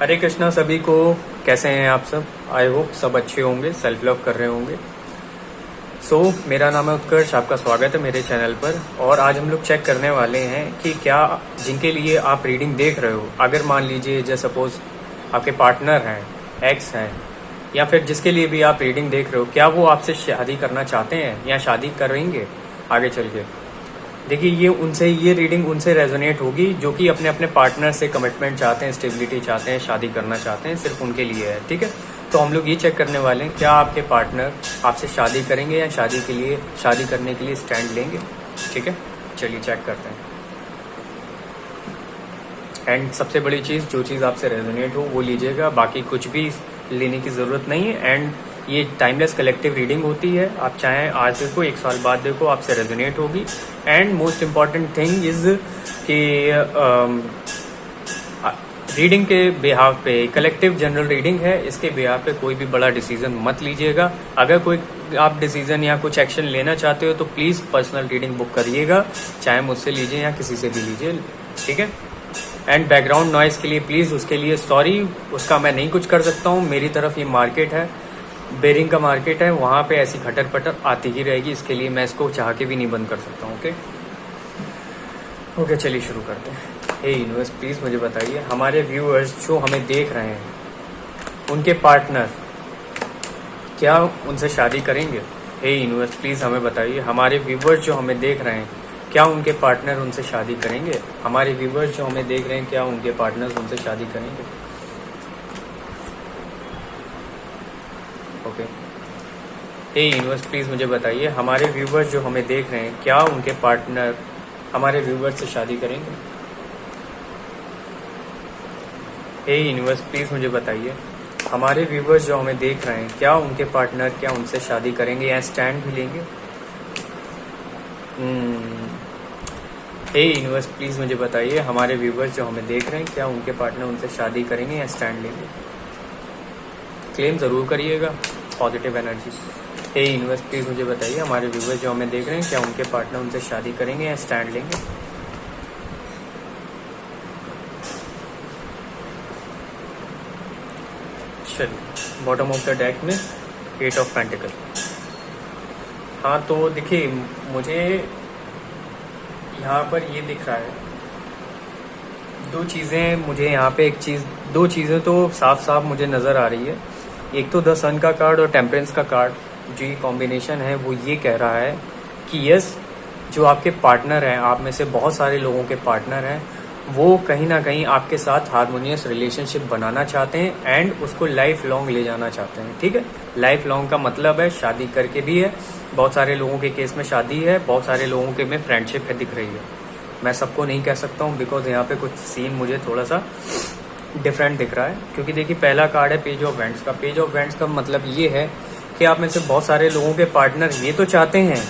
हरे कृष्णा सभी को। कैसे हैं आप सब? आई होप सब अच्छे होंगे, सेल्फ लव कर रहे होंगे। मेरा नाम है उत्कर्ष, आपका स्वागत है मेरे चैनल पर। और आज हम लोग चेक करने वाले हैं कि क्या जिनके लिए आप रीडिंग देख रहे हो, अगर मान लीजिए जैसे सपोज आपके पार्टनर हैं, एक्स हैं, या फिर जिसके लिए भी आप रीडिंग देख रहे हो, क्या वो आपसे शादी करना चाहते हैं या शादी करेंगे आगे चल के। देखिए ये रीडिंग उनसे रेजोनेट होगी जो कि अपने अपने पार्टनर से कमिटमेंट चाहते हैं, स्टेबिलिटी चाहते हैं, शादी करना चाहते हैं, सिर्फ उनके लिए है। ठीक है, तो हम लोग ये चेक करने वाले हैं क्या आपके पार्टनर आपसे शादी करेंगे या शादी करने के लिए स्टैंड लेंगे। ठीक है, चलिए चेक करते हैं। एंड सबसे बड़ी चीज़, जो चीज़ आपसे रेजोनेट हो वो लीजिएगा, बाकी कुछ भी लेने की ज़रूरत नहीं है। एंड ये टाइमलेस कलेक्टिव रीडिंग होती है, आप चाहें आज देखो, 1 साल बाद देखो, आपसे रेजोनेट होगी। And most important thing is कि रीडिंग के बिहाफ पे कलेक्टिव जनरल रीडिंग है, इसके बिहाफ पे कोई भी बड़ा डिसीजन मत लीजिएगा। अगर कोई आप डिसीजन या कुछ एक्शन लेना चाहते हो तो प्लीज़ पर्सनल रीडिंग बुक करिएगा, चाहे मुझसे लीजिए या किसी से भी लीजिए। ठीक है, एंड बैकग्राउंड नॉइज़ के लिए प्लीज़ उसके लिए सॉरी, उसका मैं नहीं कुछ कर सकता हूँ। मेरी तरफ ये मार्केट है, बेरिंग का मार्केट है, वहाँ पे ऐसी खटर पटर आती ही रहेगी, इसके लिए मैं इसको चाह के भी नहीं बंद कर सकता हूँ। ओके, चलिए शुरू करते हैं। हे यूनिवर्स, प्लीज़ मुझे बताइए हमारे व्यूअर्स जो हमें देख रहे हैं, उनके पार्टनर क्या उनसे शादी करेंगे। हे यूनिवर्स, प्लीज़ हमें बताइए हमारे व्यूअर्स जो हमें देख रहे हैं, क्या उनके पार्टनर उनसे शादी करेंगे। हमारे व्यूअर्स जो हमें देख रहे हैं, क्या उनके पार्टनर उनसे शादी करेंगे। ओके, हे यूनिवर्स, प्लीज़ मुझे बताइए हमारे व्यूअर्स जो हमें देख रहे हैं, क्या उनके पार्टनर हमारे व्यूअर्स से शादी करेंगे। हे यूनिवर्स, प्लीज़ मुझे बताइए हमारे व्यूअर्स जो हमें देख रहे हैं, क्या उनके पार्टनर क्या उनसे शादी करेंगे या स्टैंड भी लेंगे। हे यूनिवर्स, प्लीज़ मुझे बताइए हमारे व्यूअर्स जो हमें देख रहे हैं, क्या उनके पार्टनर उनसे शादी करेंगे या स्टैंड लेंगे। क्लेम ज़रूर करिएगा positive energy. Hey universe, please मुझे बताइए हमारे व्यूअर्स जो हमें देख रहे हैं, क्या उनके पार्टनर उनसे शादी करेंगे या स्टैंड लेंगे। चलिए, बॉटम ऑफ द डेक में 8 ऑफ पेंटिकल। हाँ, तो देखिए मुझे यहाँ पर ये दिख रहा है, दो चीज़ें मुझे यहाँ पे, दो चीज़ें तो साफ साफ मुझे नज़र आ रही है। एक तो द सन का कार्ड और टेम्परेंस का कार्ड, जो ये कॉम्बिनेशन है वो ये कह रहा है कि यस, जो आपके पार्टनर हैं, आप में से बहुत सारे लोगों के पार्टनर हैं, वो कहीं ना कहीं आपके साथ हारमोनियस रिलेशनशिप बनाना चाहते हैं एंड उसको लाइफ लॉन्ग ले जाना चाहते हैं। ठीक है, लाइफ लॉन्ग का मतलब है शादी करके भी है, बहुत सारे लोगों के केस में शादी है, बहुत सारे लोगों के में फ्रेंडशिप है दिख रही है। मैं सबको नहीं कह सकता हूँ बिकॉज यहाँ पे कुछ सीन मुझे थोड़ा सा डिफरेंट दिख रहा है। क्योंकि देखिए पहला कार्ड है पेज ऑफ वैंड्स का। पेज ऑफ वैंड्स का मतलब ये है कि आप में से बहुत सारे लोगों के पार्टनर ये तो चाहते हैं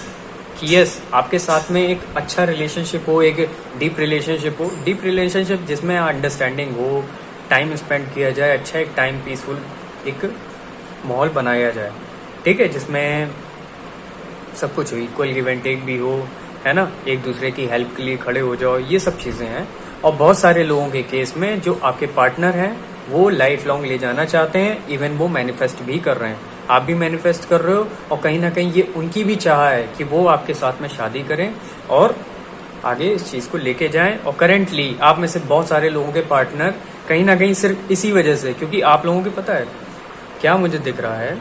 कि यस, आपके साथ में एक अच्छा रिलेशनशिप हो, एक डीप रिलेशनशिप जिसमें अंडरस्टैंडिंग हो, टाइम स्पेंड किया जाए, अच्छा एक टाइम पीसफुल एक माहौल बनाया जाए। ठीक है, जिसमें सब कुछ हो, इक्वल गिव एंड टेक भी हो, है ना, एक दूसरे की हेल्प के लिए खड़े हो जाओ, ये सब चीज़ें हैं। और बहुत सारे लोगों के केस में जो आपके पार्टनर हैं वो लाइफ लॉन्ग ले जाना चाहते हैं, इवन वो मैनिफेस्ट भी कर रहे हैं, आप भी मैनिफेस्ट कर रहे हो, और कहीं ना कहीं ये उनकी भी चाह है कि वो आपके साथ में शादी करें और आगे इस चीज़ को लेके जाएं। और करेंटली आप में से बहुत सारे लोगों के पार्टनर कहीं ना कहीं सिर्फ इसी वजह से, क्योंकि आप लोगों को पता है क्या मुझे दिख रहा है,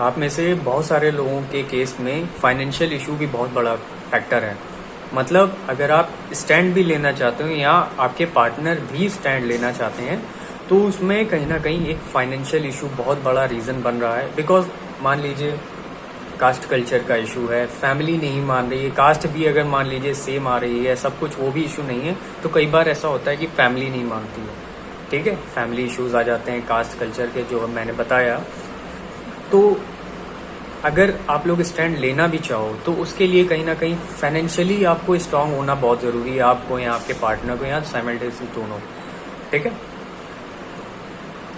आप में से बहुत सारे लोगों के केस में फाइनेंशियल इशू भी बहुत बड़ा फैक्टर है। मतलब अगर आप स्टैंड भी लेना चाहते हो या आपके पार्टनर भी स्टैंड लेना चाहते हैं, तो उसमें कहीं ना कहीं एक फाइनेंशियल इशू बहुत बड़ा रीज़न बन रहा है। बिकॉज मान लीजिए कास्ट कल्चर का इशू है, फैमिली नहीं मान रही है, कास्ट भी अगर मान लीजिए सेम आ रही है, सब कुछ, वो भी इशू नहीं है, तो कई बार ऐसा होता है कि फैमिली नहीं मानती है। ठीक है, फैमिली इश्यूज आ जाते हैं कास्ट कल्चर के, जो मैंने बताया। तो अगर आप लोग स्टैंड लेना भी चाहो तो उसके लिए कहीं ना कहीं फाइनेंशियली आपको स्ट्रांग होना बहुत ज़रूरी है, आपको या आपके पार्टनर को, या साइमल्टेनियसली दोनों। ठीक है,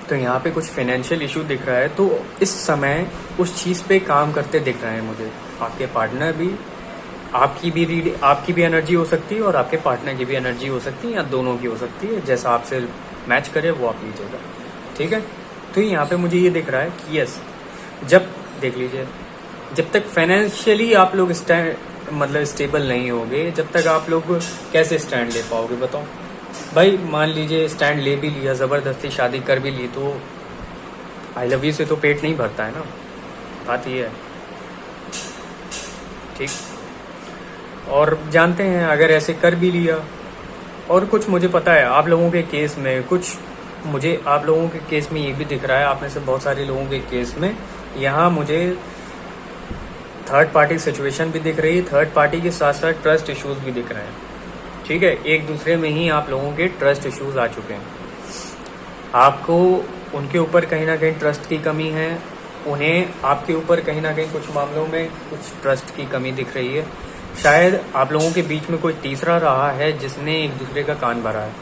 तो यहाँ पे कुछ फाइनेंशियल इशू दिख रहा है, तो इस समय उस चीज़ पे काम करते दिख रहे हैं मुझे। आपके पार्टनर भी, आपकी भी एनर्जी हो सकती है और आपके पार्टनर की भी एनर्जी हो सकती है, या दोनों की हो सकती है, जैसा आपसे मैच करे वो आप लीजिएगा, ठीक है। तो यहाँ पे मुझे ये दिख रहा है कि यस, जब देख लीजिए, जब तक फाइनेंशियली आप लोग मतलब स्टेबल नहीं होगे, जब तक आप लोग कैसे स्टैंड ले पाओगे बताओ भाई। मान लीजिए स्टैंड ले भी लिया, ज़बरदस्ती शादी कर भी ली, तो आई लव यू से तो पेट नहीं भरता है ना, बात ये है, ठीक। और जानते हैं अगर ऐसे कर भी लिया, और कुछ मुझे पता है आप लोगों के केस में, कुछ मुझे आप लोगों के केस में ये भी दिख रहा है, आप में से बहुत सारे लोगों के केस में यहाँ मुझे थर्ड पार्टी सिचुएशन भी दिख रही है, थर्ड पार्टी के साथ साथ ट्रस्ट इश्यूज भी दिख रहे हैं, ठीक है। एक दूसरे में ही आप लोगों के ट्रस्ट इश्यूज आ चुके हैं, आपको उनके ऊपर कहीं ना कहीं ट्रस्ट की कमी है, उन्हें आपके ऊपर कहीं ना कहीं कुछ मामलों में कुछ ट्रस्ट की कमी दिख रही है। शायद आप लोगों के बीच में कोई तीसरा रहा है जिसने एक दूसरे का कान भरा है,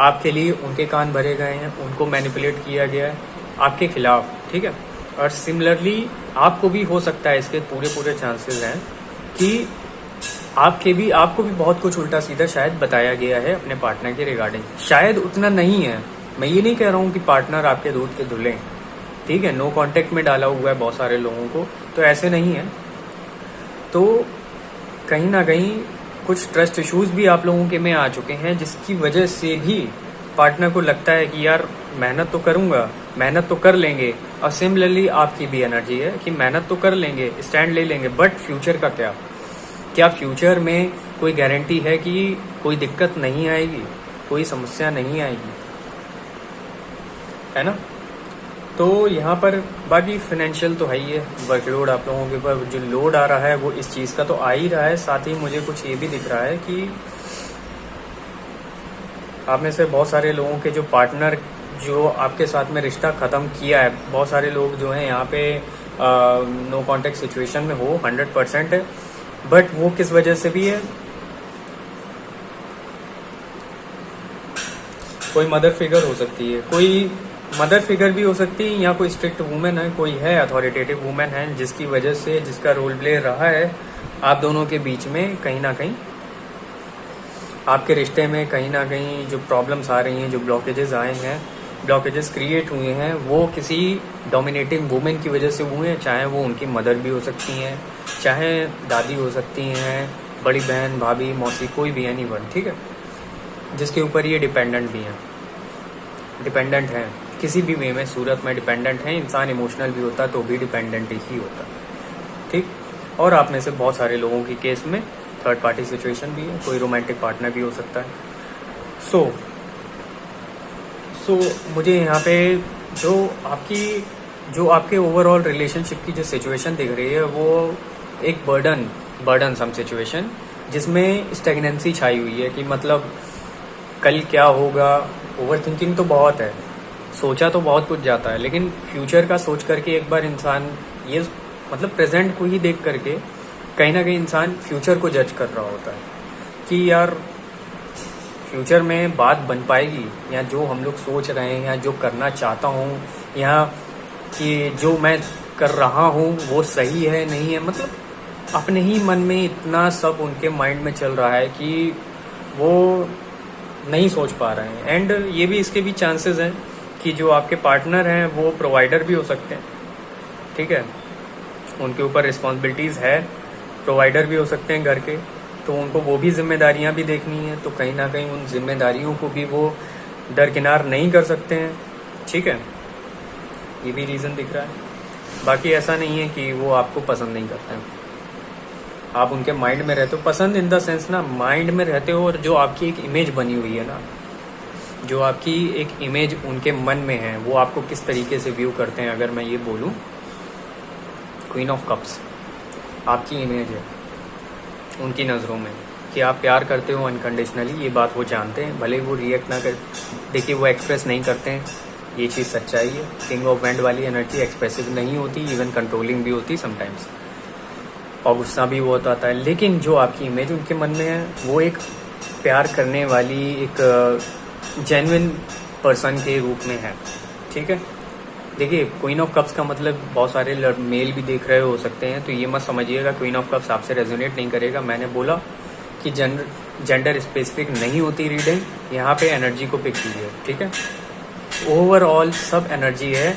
आपके लिए उनके कान भरे गए हैं, उनको मैनिपुलेट किया गया है आपके खिलाफ, ठीक है। और सिमिलरली आपको भी हो सकता है, इसके पूरे चांसेस हैं कि आपको भी बहुत कुछ उल्टा सीधा शायद बताया गया है अपने पार्टनर के रिगार्डिंग। शायद उतना नहीं है, मैं ये नहीं कह रहा हूँ कि पार्टनर आपके दूध के धुले, ठीक है, नो कांटेक्ट में डाला हुआ है बहुत सारे लोगों को, तो ऐसे नहीं है। तो कहीं ना कहीं कुछ ट्रस्ट इश्यूज भी आप लोगों के में आ चुके हैं, जिसकी वजह से भी पार्टनर को लगता है कि यार मेहनत तो करूंगा, मेहनत तो कर लेंगे, और सिमिलरली आपकी भी एनर्जी है कि मेहनत तो कर लेंगे, स्टैंड ले लेंगे, बट फ्यूचर का क्या फ्यूचर में कोई गारंटी है कि कोई दिक्कत नहीं आएगी, कोई समस्या नहीं आएगी, है ना। तो यहाँ पर बाकी फाइनेंशियल तो है ही है, वर्कलोड आप लोगों के ऊपर जो लोड आ रहा है वो इस चीज़ का तो आ ही रहा है। साथ ही मुझे कुछ ये भी दिख रहा है कि आप में से बहुत सारे लोगों के जो पार्टनर जो आपके साथ में रिश्ता ख़त्म किया है, बहुत सारे लोग जो हैं यहाँ पे नो कॉन्टेक्ट सिचुएशन में हो 100% है, बट वो किस वजह से भी है, कोई मदर फिगर हो सकती है, कोई मदर फिगर भी हो सकती है, या कोई स्ट्रिक्ट वुमेन है, कोई है अथॉरिटेटिव वुमेन है, जिसकी वजह से, जिसका रोल प्ले रहा है आप दोनों के बीच में, कहीं ना कहीं आपके रिश्ते में कहीं ना कहीं जो प्रॉब्लम्स आ रही हैं, जो ब्लॉकेजेस आए हैं, ब्लॉकेजेस क्रिएट हुए हैं, वो किसी डोमिनेटिंग वुमेन की वजह से हुए हैं। चाहे वो उनकी मदर भी हो सकती हैं, चाहे दादी हो सकती हैं, बड़ी बहन, भाभी, मौसी, कोई भी एनीवन, ठीक है, जिसके ऊपर ये डिपेंडेंट भी हैं, डिपेंडेंट हैं किसी भी वे में, सूरत में डिपेंडेंट हैं। इंसान इमोशनल भी होता तो भी डिपेंडेंट ही होता, ठीक। और आप में से बहुत सारे लोगों के केस में थर्ड पार्टी सिचुएशन भी है, कोई रोमांटिक पार्टनर भी हो सकता है। सो मुझे यहाँ पे जो आपके ओवरऑल रिलेशनशिप की जो सिचुएशन दिख रही है, वो एक बर्डन सम सिचुएशन, जिसमें स्टेगनेंसी छाई हुई है कि मतलब कल क्या होगा। ओवर थिंकिंग तो बहुत है, सोचा तो बहुत कुछ जाता है, लेकिन फ्यूचर का सोच करके एक बार इंसान ये मतलब प्रेजेंट को ही देख करके कहीं ना कहीं इंसान फ्यूचर को जज कर रहा होता है कि यार फ्यूचर में बात बन पाएगी, या जो हम लोग सोच रहे हैं, या जो करना चाहता हूँ, या कि जो मैं कर रहा हूँ वो सही है नहीं है, मतलब अपने ही मन में इतना सब उनके माइंड में चल रहा है कि वो नहीं सोच पा रहे हैं। एंड ये भी इसके भी चांसेस हैं कि जो आपके पार्टनर हैं वो प्रोवाइडर भी हो सकते हैं, ठीक है, उनके ऊपर रिस्पॉन्सिबिलिटीज़ है, प्रोवाइडर भी हो सकते हैं घर के, तो उनको वो भी जिम्मेदारियां भी देखनी है, तो कहीं ना कहीं उन जिम्मेदारियों को भी वो दरकिनार नहीं कर सकते हैं, ठीक है, ये भी रीज़न दिख रहा है। बाकी ऐसा नहीं है कि वो आपको पसंद नहीं करते हैं, आप उनके माइंड में रहते हो, पसंद इन द सेंस ना माइंड में रहते हो, और जो आपकी एक इमेज बनी हुई है ना, जो आपकी एक इमेज उनके मन में है, वो आपको किस तरीके से व्यू करते हैं। अगर मैं ये बोलूँ, क्वीन ऑफ कप्स आपकी इमेज है उनकी नज़रों में कि आप प्यार करते हो अनकंडीशनली, ये बात वो जानते हैं, भले वो रिएक्ट ना कर, देखिए वो एक्सप्रेस नहीं करते हैं, ये चीज़ सच्चाई है। किंग ऑफ वैंड वाली एनर्जी एक्सप्रेसिव नहीं होती, इवन कंट्रोलिंग भी होती समटाइम्स, और गुस्सा भी बहुत आता है, लेकिन जो आपकी इमेज उनके मन में है वो एक प्यार करने वाली, एक जेन्युइन पर्सन के रूप में है, ठीक है। देखिए क्वीन ऑफ कप्स का मतलब बहुत सारे मेल भी देख रहे हो सकते हैं, तो ये मत समझिएगा क्वीन ऑफ कप्स आपसे रेजोनेट नहीं करेगा। मैंने बोला कि जेंडर स्पेसिफिक नहीं होती रीडिंग, यहाँ पे एनर्जी को पिक कीजिए, ठीक है। ओवरऑल सब एनर्जी है।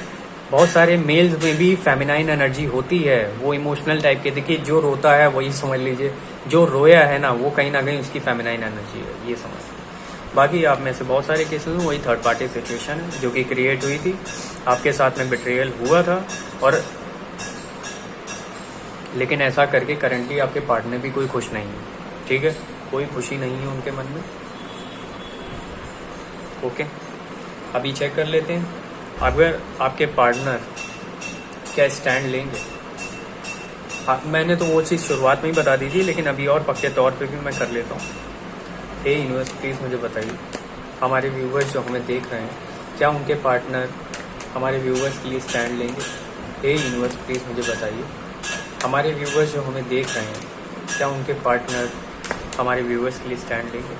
बहुत सारे मेल्स में भी फेमिनाइन एनर्जी होती है, वो इमोशनल टाइप के। देखिए जो रोता है वही समझ लीजिए, जो रोया है ना वो कहीं ना कहीं उसकी फेमिनाइन एनर्जी है, ये समझ। बाकी आप में से बहुत सारे केसेस में वही थर्ड पार्टी सिचुएशन है जो कि क्रिएट हुई थी, आपके साथ में बिट्रेयल हुआ था, और लेकिन ऐसा करके करंटली आपके पार्टनर भी कोई खुश नहीं है, ठीक है, कोई खुशी नहीं है उनके मन में। ओके, अभी चेक कर लेते हैं अगर आपके पार्टनर क्या स्टैंड लेंगे। मैंने तो वो चीज़ शुरुआत में ही बता दी थी, लेकिन अभी और पक्के तौर पे भी मैं कर लेता हूँ। हे यूनिवर्स प्लीज़ मुझे बताइए, हमारे व्यूवर्स जो हमें देख रहे हैं क्या उनके पार्टनर हमारे व्यूवर्स के लिए स्टैंड लेंगे। हे यूनिवर्स प्लीज़ मुझे बताइए, हमारे व्यूवर्स जो हमें देख रहे हैं क्या उनके पार्टनर हमारे व्यूवर्स के लिए स्टैंड लेंगे।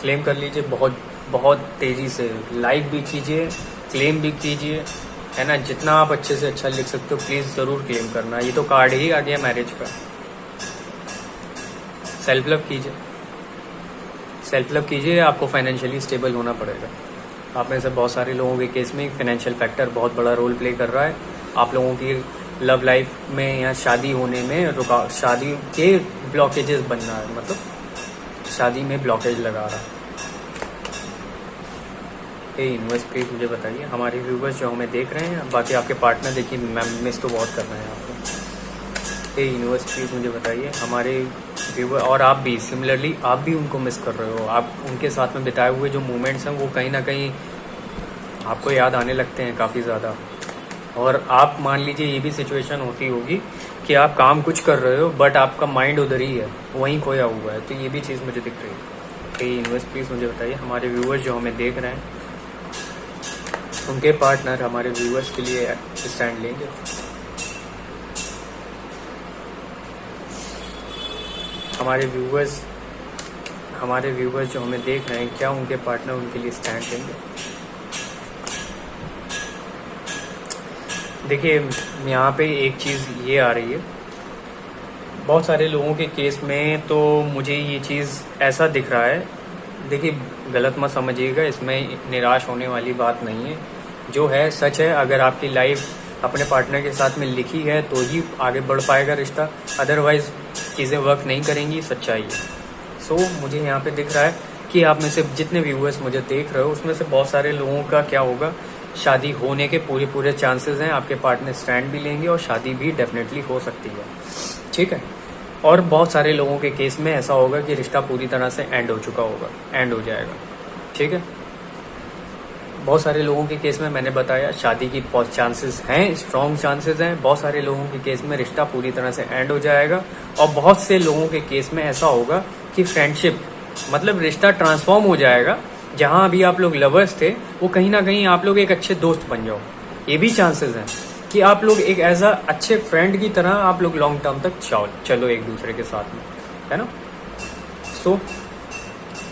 क्लेम कर लीजिए बहुत बहुत तेज़ी से, लाइक भी कीजिए, क्लेम भी कीजिए, है ना। जितना आप अच्छे से अच्छा लिख सकते हो प्लीज़ ज़रूर क्लेम करना। ये तो कार्ड ही आ गया मैरिज का। सेल्फ लव कीजिए, सेल्फ लव कीजिए। आपको फाइनेंशियली स्टेबल होना पड़ेगा। आप में से बहुत सारे लोगों के केस में फाइनेंशियल फैक्टर बहुत बड़ा रोल प्ले कर रहा है। आप लोगों की लव लाइफ में या शादी होने में शादी के ब्लॉकेजेस बन रहा है, मतलब शादी में ब्लॉकेज लगा रहा है। यूनिवर्स प्लीज़ मुझे बताइए, हमारे व्यूवर्स जो हमें देख रहे हैं, बाकी आपके पार्टनर देखिए मैम मिस तो बहुत कर रहे हैं आपको। यूनिवर्स प्लीज़ मुझे बताइए, हमारे व्यूवर और आप भी सिमिलरली आप भी उनको मिस कर रहे हो। आप उनके साथ में बिताए हुए जो मोमेंट्स हैं वो कहीं ना कहीं आपको याद आने लगते हैं काफ़ी ज़्यादा। और आप मान लीजिए ये भी सिचुएशन होती होगी कि आप काम कुछ कर रहे हो बट आपका माइंड उधर ही है, वहीं खोया हुआ है, तो ये भी चीज़ मुझे दिख रही है। यूनिवर्स प्लीज़ मुझे बताइए, हमारे व्यूवर्स जो हमें देख रहे हैं उनके पार्टनर हमारे व्यूवर्स के लिए स्टैंड लेंगे। हमारे व्यूवर्स जो हमें देख रहे हैं क्या उनके पार्टनर उनके लिए स्टैंड लेंगे। देखिए यहाँ पे एक चीज़ ये आ रही है, बहुत सारे लोगों के केस में तो मुझे ये चीज़ ऐसा दिख रहा है। देखिए गलत मत समझिएगा, इसमें निराश होने वाली बात नहीं है, जो है सच है। अगर आपकी लाइफ अपने पार्टनर के साथ में लिखी है तो ही आगे बढ़ पाएगा रिश्ता, अदरवाइज चीज़ें वर्क नहीं करेंगी, सच्चाई है। सो मुझे यहाँ पे दिख रहा है कि आप में से जितने व्यूअर्स मुझे देख रहे हो उसमें से बहुत सारे लोगों का क्या होगा, शादी होने के पूरे चांसेस हैं। आपके पार्टनर स्टैंड भी लेंगे और शादी भी डेफिनेटली हो सकती है, ठीक है। और बहुत सारे लोगों के केस में ऐसा होगा कि रिश्ता पूरी तरह से एंड हो चुका होगा, एंड हो जाएगा, ठीक है। बहुत सारे लोगों के केस में मैंने बताया शादी की चांसेस हैं, स्ट्रॉन्ग चांसेस हैं। बहुत सारे लोगों के केस में रिश्ता पूरी तरह से एंड हो जाएगा, और बहुत से लोगों के केस में ऐसा होगा कि फ्रेंडशिप मतलब रिश्ता ट्रांसफॉर्म हो जाएगा। जहां अभी आप लोग लवर्स थे वो कहीं ना कहीं आप लोग एक अच्छे दोस्त बन जाओ। ये भी चांसेस हैं कि आप लोग एक एज अ अच्छे फ्रेंड की तरह आप लोग लॉन्ग टर्म तक चलो एक दूसरे के साथ में, है ना। सो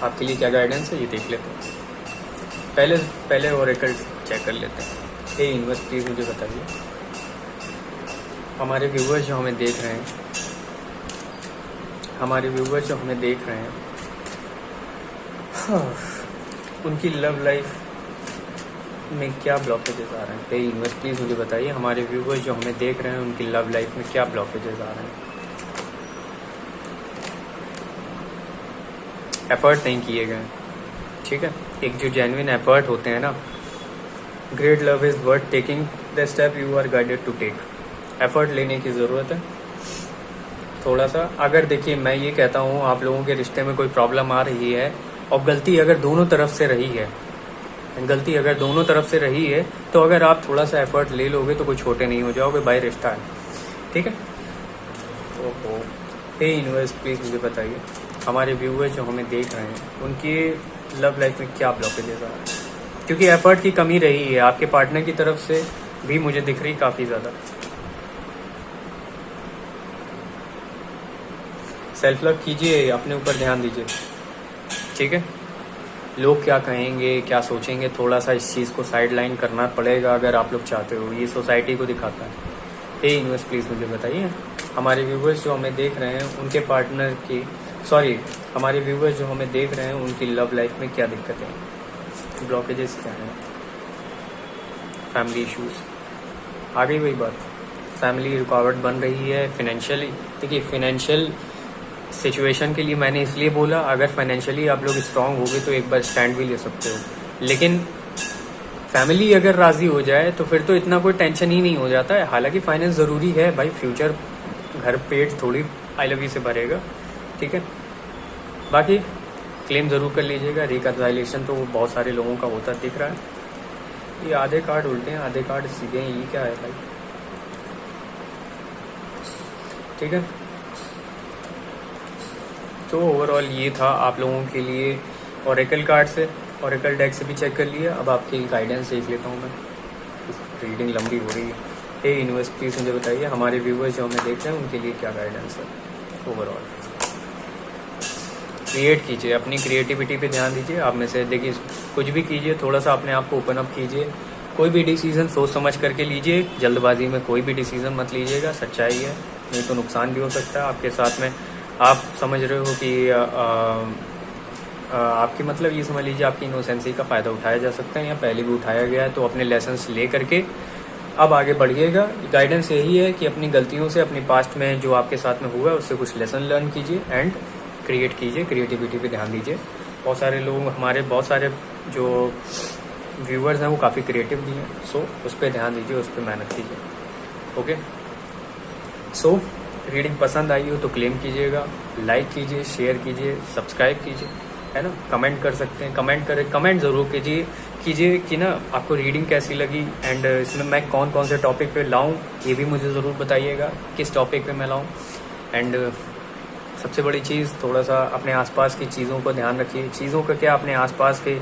आपके लिए क्या गाइडेंस है ये देख लेते हैं। पहले ओरेकल चेक कर लेते हैं। हे यूनिवर्स प्लीज़ मुझे बताइए, हमारे व्यूवर्स जो हमें देख रहे हैं उनकी लव लाइफ में क्या ब्लॉकेजेस आ रहे हैं। हे यूनिवर्स प्लीज़ मुझे बताइए, हमारे व्यूवर्स जो हमें देख रहे हैं उनकी लव लाइफ में क्या ब्लॉकेजेस आ रहे हैं। एफर्ट नहीं किए गए, ठीक है। एक जो जेन्युइन एफर्ट होते हैं ना, great love is worth taking the step you are guided to take. Effort लेने की ज़रूरत है थोड़ा सा। अगर देखिए मैं ये कहता हूँ आप लोगों के रिश्ते में कोई प्रॉब्लम आ रही है और गलती अगर दोनों तरफ से रही है तो अगर आप थोड़ा सा एफर्ट ले लोगे तो कोई छोटे नहीं हो जाओगे भाई, रिश्ता है, ठीक है। ओहो, हे यूनिवर्स प्लीज़ मुझे बताइए, हमारे व्यूअर्स जो हमें देख रहे हैं उनकी लव लाइफ में क्या ब्लॉकेजेस आ रहे हैं, क्योंकि एफर्ट की कमी रही है आपके पार्टनर की तरफ से भी मुझे दिख रही काफ़ी ज़्यादा। सेल्फ लव कीजिए, अपने ऊपर ध्यान दीजिए, ठीक है। लोग क्या कहेंगे क्या सोचेंगे, थोड़ा सा इस चीज़ को साइड लाइन करना पड़ेगा अगर आप लोग चाहते हो। ये सोसाइटी को दिखाता है। हे यूनिवर्स प्लीज़ मुझे बताइए, हमारे व्यूवर्स जो हमें देख रहे हैं उनके पार्टनर की हमारे व्यूवर्स जो हमें देख रहे हैं उनकी लव लाइफ में क्या दिक्कतें हैं, ब्लॉकेजेस क्या हैं, फैमिली इश्यूज। आ गई वही बात, फैमिली रुकावट बन रही है फाइनेंशियली। देखिए फाइनेंशियल सिचुएशन के लिए मैंने इसलिए बोला, अगर फाइनेंशियली आप लोग स्ट्रांग होगे तो एक बार स्टैंड भी ले सकते हो, लेकिन फैमिली अगर राजी हो जाए तो फिर तो इतना कोई टेंशन ही नहीं हो जाता है। हालांकि फाइनेंस ज़रूरी है भाई, फ्यूचर घर पेट थोड़ी आई लव यू से भरेगा, ठीक है। बाकी क्लेम ज़रूर कर लीजिएगा, रिकन्सिलिएशन तो बहुत सारे लोगों का होता दिख रहा है। ये आधे कार्ड उल्टे हैं, आधे कार्ड सीधे हैं, ये क्या है भाई, ठीक है। तो ओवरऑल ये था आप लोगों के लिए ओरेकल कार्ड से, ओरेकल डेक से भी चेक कर लिया। अब आपकी गाइडेंस देख लेता हूँ मैं, रीडिंग लंबी हो रही है। हे यूनिवर्स प्लीज़ मुझे बताइए हमारे व्यूवर्स जो हमें देख रहे हैं उनके लिए क्या गाइडेंस है ओवरऑल। क्रिएट कीजिए, अपनी क्रिएटिविटी पे ध्यान दीजिए। आप में से देखिए कुछ भी कीजिए, थोड़ा सा अपने आप को ओपन अप कीजिए। कोई भी डिसीजन सोच समझ करके लीजिए, जल्दबाजी में कोई भी डिसीजन मत लीजिएगा, सच्चाई है, नहीं तो नुकसान भी हो सकता है आपके साथ में। आप समझ रहे हो कि आपकी मतलब ये समझ लीजिए आपकी इनोसेंसी का फ़ायदा उठाया जा सकता है या पहले भी उठाया गया है, तो अपने लेसन्स ले करके अब आगे बढ़िएगा। गाइडेंस यही है कि अपनी गलतियों से, अपनी पास्ट में जो आपके साथ में हुआ है उससे कुछ लेसन लर्न कीजिए एंड क्रिएट कीजिए, क्रिएटिविटी पे ध्यान दीजिए। बहुत सारे लोग हमारे, बहुत सारे जो व्यूवर्स हैं वो काफ़ी क्रिएटिव भी हैं, सो उस पर ध्यान दीजिए, उस पर मेहनत कीजिए। ओके, सो रीडिंग पसंद आई हो तो क्लेम कीजिएगा, लाइक कीजिए, शेयर कीजिए, सब्सक्राइब कीजिए, है ना। कमेंट कर सकते हैं, कमेंट ज़रूर कीजिए कि ना आपको रीडिंग कैसी लगी एंड इसमें मैं कौन कौन से टॉपिक पे लाऊं, ये भी मुझे ज़रूर बताइएगा किस टॉपिक पे मैं लाऊं। एंड सबसे बड़ी चीज़, थोड़ा सा अपने आसपास की चीज़ों को ध्यान रखिए। चीज़ों का क्या, अपने आसपास के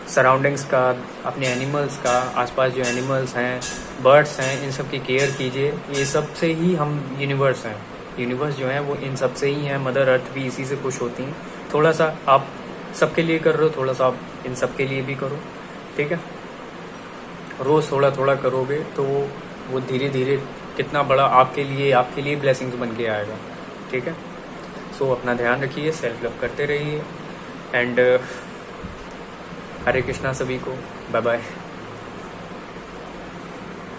सराउंडिंग्स का, अपने एनिमल्स का, आसपास जो एनिमल्स हैं, बर्ड्स हैं, इन सब की केयर कीजिए। ये सब से ही हम यूनिवर्स हैं, यूनिवर्स जो है वो इन सब से ही हैं। मदर अर्थ भी इसी से खुश होती हैं। थोड़ा सा आप सबके लिए कर रहे हो, थोड़ा सा आप इन सब के लिए भी करो, ठीक है। रोज़ थोड़ा थोड़ा करोगे तो वो धीरे धीरे कितना बड़ा आपके लिए ब्लेसिंग्स बन के आएगा, ठीक है। सो अपना ध्यान रखिए, सेल्फ लव करते रहिए एंड हरे कृष्णा सभी को, बाय बाय।